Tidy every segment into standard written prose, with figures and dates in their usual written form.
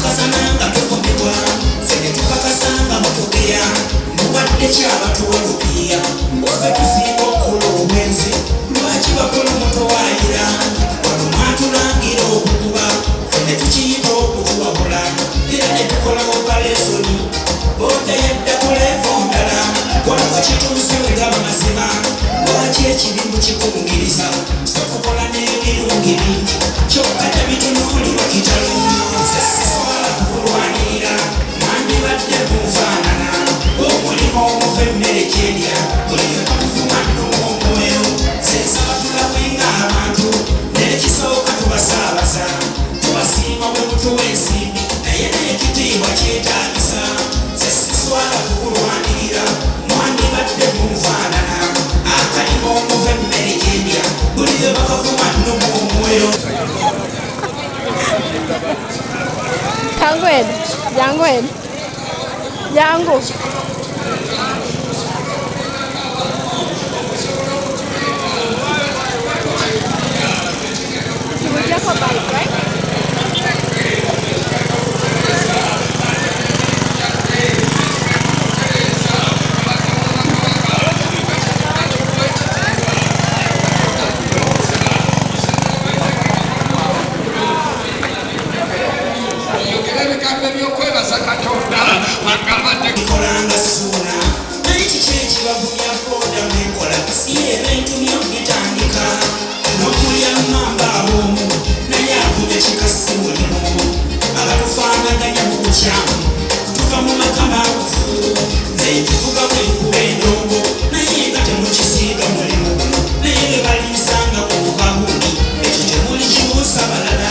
tukazananga tufumbirwa fene tukakasanga mutugera mubadde kyabatuwerupiya ove tusinga okukola obwenzi lwaki bakola mutowayira wano mwatulangira okukuba fene tukiyita okutuwabula era ne tukola operationi boda yadda kulevo ndala wano kituuse wegaba mazima lwaki ekirimbu kikungiriza sokukola n'ebirungi bingi kyokka tebitunuulirwa kitalo nze siswala kukulwanirira mwandibadde kunfaanana omulimu omuva emmere gyerya buliyo bakuvuma n'omwoyo nze nsaba tulawenga abantu n'ekisooka tubasaabaza tubasiima bwe mutuwa ensimbi naye n'ekitiibwa kyetaagisa nze siswala kukulwanirira mwandibadde kunfaanana akalimu omuva emmere gyerya buliyo bakavuma n'omwoyo. Kangwed, Jangwed, Jangu. Nikolanga suna naiki kyekibavumya boda menkola si ebintu byokitandika nokulya mamba abomu naye avumye kikasi mulimu abatufaanaganya mu bukyamu tuva mu makamabufu nze nkivuga bwenkuba endongo naye nga temukisiiga mulimu guno naye bwe baliisanga ku bukagundi ekyo temuli kibuusa balala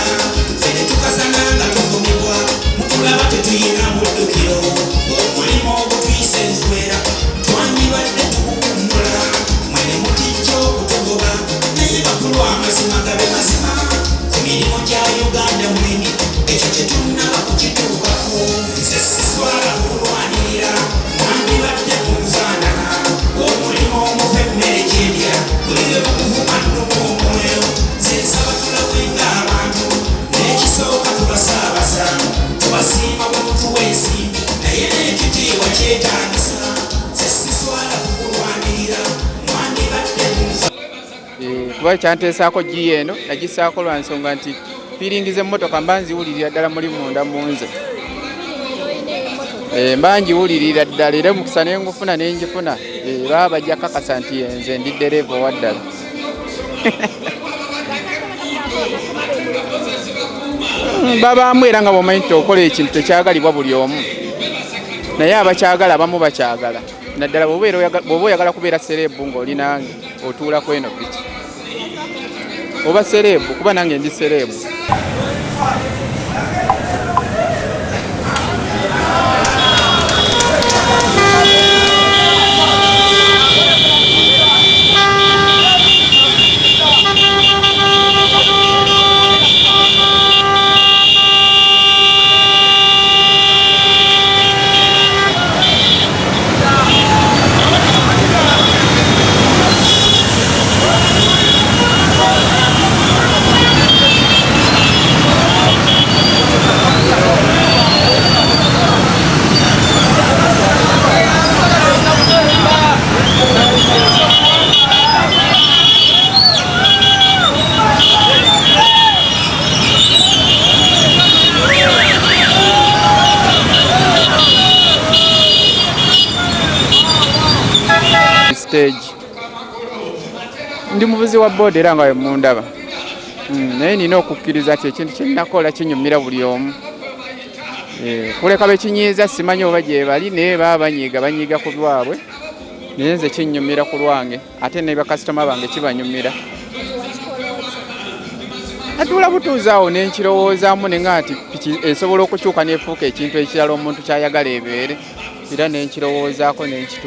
fene tukazananga tuvumibwa mutulaba tetuyina muddukiro omulimu ogutuyisa enswera twandibadde tukukumbula mwene mutijja okutugoba naye bakulu amazima gabe mazima ku mirimu gya uganda mwene ekyo tetunnaba kukituukako nze siswala kukulwanirira mwandibadde kunfaanana omulimu omuva emmere gyerya buliyo bakuvuma n'omwoyo nze nsaba tulawenga abantu n'ekisooka tubasaabaza tubasiima bwe mutuwa ensimbi naye n'ekitiibwa kyetaagisa nze siswala kukulwanirira mwandibadde kuba ekyanteesaako gi eno nagisaako lwa nsonga nti fiiringiza emmotoka mba nziwulirira ddala muli munda mu nze mba ngiwulirira ddala era mukisa nengufuna nengifuna baba bajja kakasa nti nze ndi ddereeva owa ddala babaamu era nga bwomanyi nti okola ekintu tekyagalibwa buli omu naye abakyagala abamu bakyagala naddala bw'oba oyagala kubeera sereebu ng'oli nange otuula ku eno piki oba sereebu kuba nange ndi sereebu. Ndi muvuzi wa boda era nga we mundaba naye nina okukkiriza nti ekintu kyenakola kinyumira buli omu kuleka bekinyiiza simanyi oba gye bali naye baba banyiiga ku lwabwe naye nze kinyumira ku lwange ate ne bakasitoma bange kibanyumira atuula butuuzi awo nenkirowoozamu nenga nti piki esobola okukyuka nefuuka ekintu ekirala omuntu kyayagala ebeere era nenkirowoozaako nenkitu